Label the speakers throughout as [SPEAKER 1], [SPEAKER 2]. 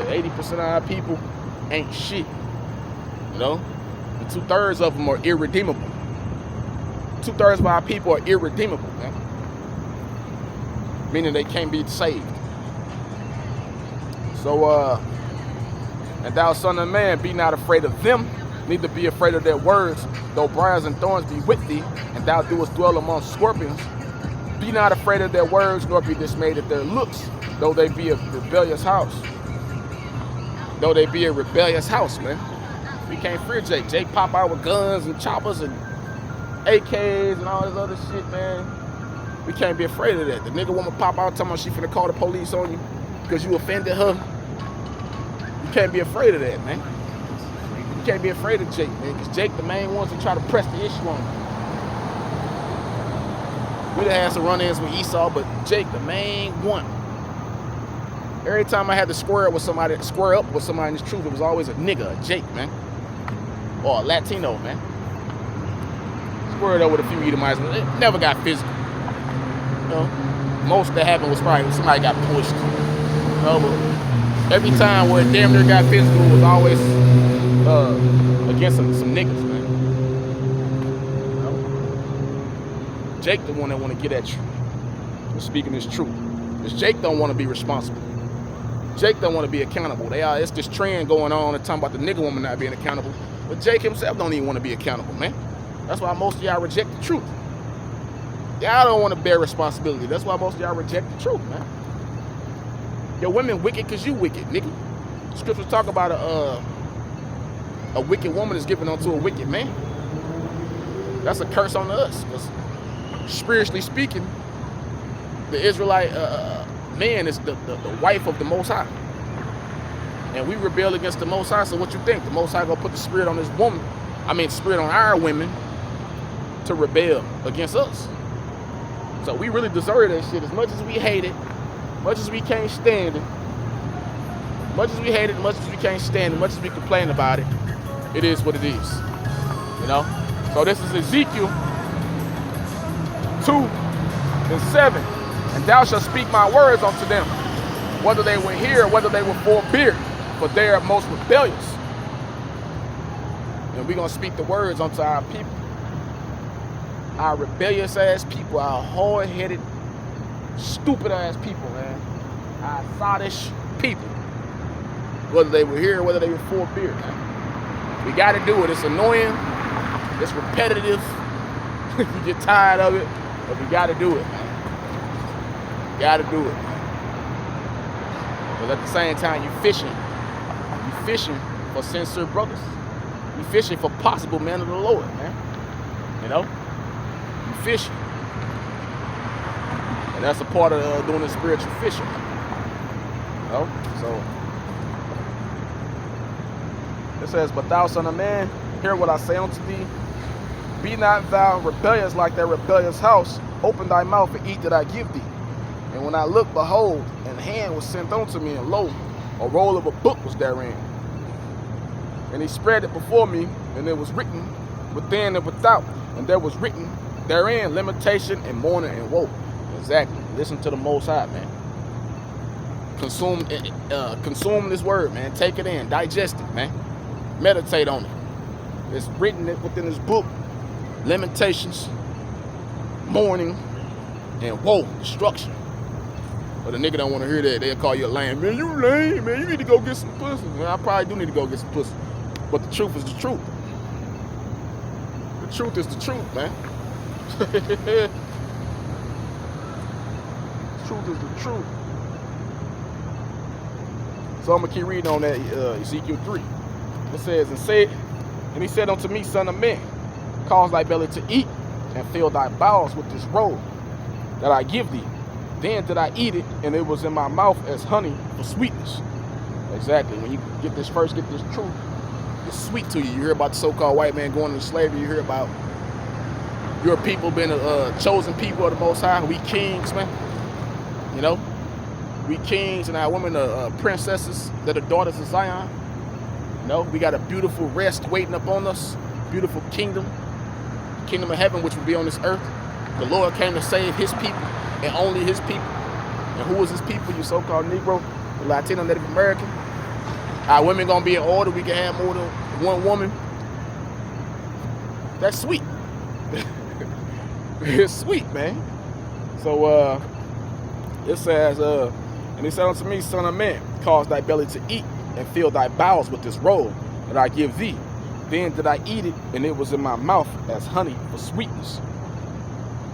[SPEAKER 1] said, 80% of our people ain't shit. You know? And 2/3 of them are irredeemable. 2/3 of our people are irredeemable, man. Meaning they can't be saved. So, and thou son of man, be not afraid of them, neither be afraid of their words, though briars and thorns be with thee, and thou doest dwell among scorpions. Be not afraid of their words, nor be dismayed at their looks, though they be a rebellious house. Though they be a rebellious house, man. We can't fear Jake. Jake pop out with guns and choppers and AKs and all this other shit, man. We can't be afraid of that. The nigga woman pop out talking about she finna call the police on you because you offended her. You can't be afraid of that, man. You can't be afraid of Jake, man, because Jake the main ones who try to press the issue on you. We done had some run-ins with Esau, but Jake the main one. Every time I had to square up with somebody in this truth, it was always a nigga, a Jake, man. Or a Latino, man. Squared up with a few Edomites, but it never got physical. You know, most that happened was probably somebody got pushed. You know, but every time where it damn near got physical, it was always against some niggas, man. You know? Jake the one that want to get at you. For speaking this truth. Because Jake don't want to be responsible. Jake don't want to be accountable. It's this trend going on and talking about the nigga woman not being accountable. But Jake himself don't even want to be accountable, man. That's why most of y'all reject the truth. Y'all don't want to bear responsibility. That's why most of y'all reject the truth, man. Your women wicked because you wicked, nigga. Scriptures talk about a wicked woman is given unto a wicked man. That's a curse on us. Because spiritually speaking, the Israelite man is the wife of the Most High. And we rebel against the Most High, so what you think? The Most High gonna put the spirit on this woman, spirit on our women to rebel against us. So we really deserve that shit. As much as we hate it, much as we can't stand it, much as we hate it, much as we can't stand it, much as we complain about it, it is what it is. You know? So this is Ezekiel 2:7. And thou shalt speak my words unto them, whether they will hear or whether they will forbear, for they are most rebellious. And we're going to speak the words unto our people. Our rebellious ass people, our hard-headed, stupid ass people, man. Our sottish people. Whether they will hear or whether they will forbear, man. We got to do it. It's annoying. It's repetitive. You get tired of it. But we got to do it, man. Gotta do it. But at the same time, you fishing. You fishing for sincere brothers. You fishing for possible men of the Lord, man. You know? You fishing. And that's a part of doing the spiritual fishing. You know? So, it says, but thou son of man, hear what I say unto thee. Be not thou rebellious like that rebellious house. Open thy mouth and eat that I give thee. And when I looked, behold, and hand was sent unto me, and lo, a roll of a book was therein. And he spread it before me, and it was written within and without. And there was written therein lamentation and mourning and woe. Exactly. Listen to the Most High, man. Consume this word, man. Take it in. Digest it, man. Meditate on it. It's written within this book. Lamentations, mourning, and woe, destruction. But a nigga don't want to hear that. They'll call you a lame. Man, you lame, man. You need to go get some pussy. Man, I probably do need to go get some pussy. But the truth is the truth. The truth is the truth, man. The truth is the truth. So I'm going to keep reading on that Ezekiel 3. It says, and he said unto me, son of man, cause thy belly to eat, and fill thy bowels with this roll that I give thee. Then did I eat it, and it was in my mouth as honey for sweetness. Exactly. When you get this truth, it's sweet to you. You hear about the so-called white man going into slavery. You hear about your people being a chosen people of the Most High. We kings, man. You know? We kings, and our women are princesses that are daughters of Zion. You know? We got a beautiful rest waiting upon us. Beautiful kingdom. Kingdom of heaven, which will be on this earth. The Lord came to save his people. And only his people. And who is his people? You so-called Negro, the Latino, Native American. Our women gonna be in order. We can have more than one woman. That's sweet. It's sweet, man. So it says, and he said unto me, Son of man, cause thy belly to eat, and fill thy bowels with this roll that I give thee. Then did I eat it, and it was in my mouth as honey for sweetness.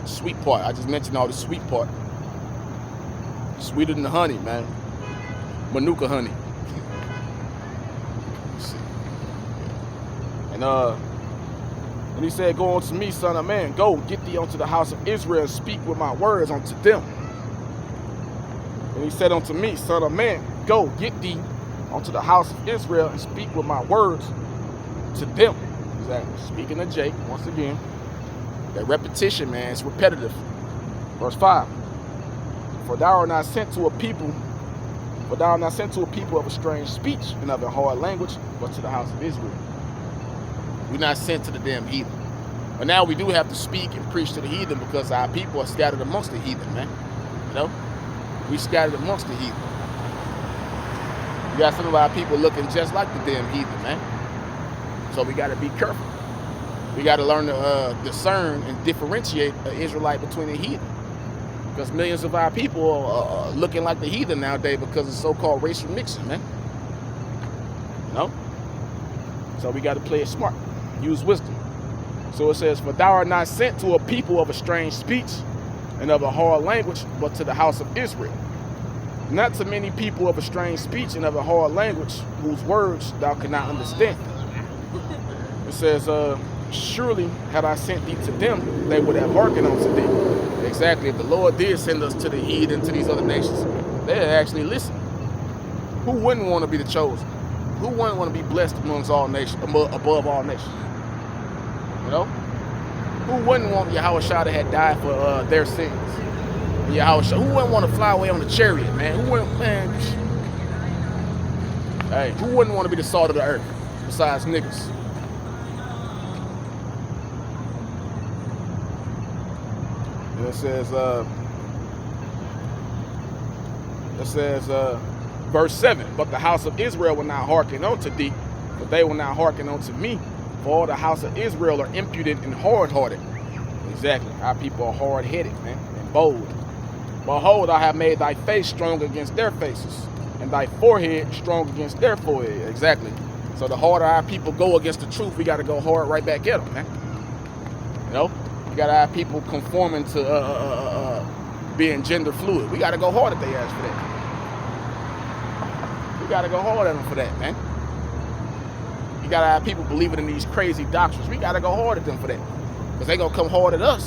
[SPEAKER 1] Sweet part. I just mentioned all the sweet part. Sweeter than the honey, man. Manuka honey. Let's see. And he said, Go unto me, son of man, go, get thee unto the house of Israel, and speak with my words unto them. And he said unto me, Son of man, go, get thee unto the house of Israel, and speak with my words to them. Exactly. Speaking of Jake, once again, that repetition, man, it's repetitive. Verse 5. For thou art not sent to a people of a strange speech and of a hard language, but to the house of Israel. We're not sent to the damn heathen. But now we do have to speak and preach to the heathen because our people are scattered amongst the heathen, man. You know? We scattered amongst the heathen. We got some of our people looking just like the damn heathen, man. So we got to be careful. We got to learn to discern and differentiate an Israelite between a heathen. Because millions of our people are looking like the heathen nowadays because of so-called racial mixing, man. You know? So we got to play it smart. Use wisdom. So it says, For thou art not sent to a people of a strange speech and of a hard language, but to the house of Israel. Not to many people of a strange speech and of a hard language, whose words thou cannot understand. It says, Surely had I sent thee to them, they would have hearkened unto thee. Exactly. If the Lord did send us to the heathen, to these other nations, they'd actually listen. Who wouldn't want to be the chosen? Who wouldn't want to be blessed amongst all nations, above all nations? You know? Who wouldn't want Yahushua that had died for their sins? Yahushua. Who wouldn't want to fly away on the chariot, man? Who wouldn't, man? Hey, who wouldn't want to be the salt of the earth besides niggas? And it says, verse 7, But the house of Israel will not hearken unto thee, but they will not hearken unto me. For all the house of Israel are impudent and hard-hearted. Exactly. Our people are hard-headed, man, and bold. Behold, I have made thy face strong against their faces, and thy forehead strong against their forehead. Exactly. So the harder our people go against the truth, we got to go hard right back at them, man. You know? We got to have people conforming to being gender fluid. We got to go hard at their ass for that. We got to go hard at them for that, man. You got to have people believing in these crazy doctrines. We got to go hard at them for that. Because they going to come hard at us.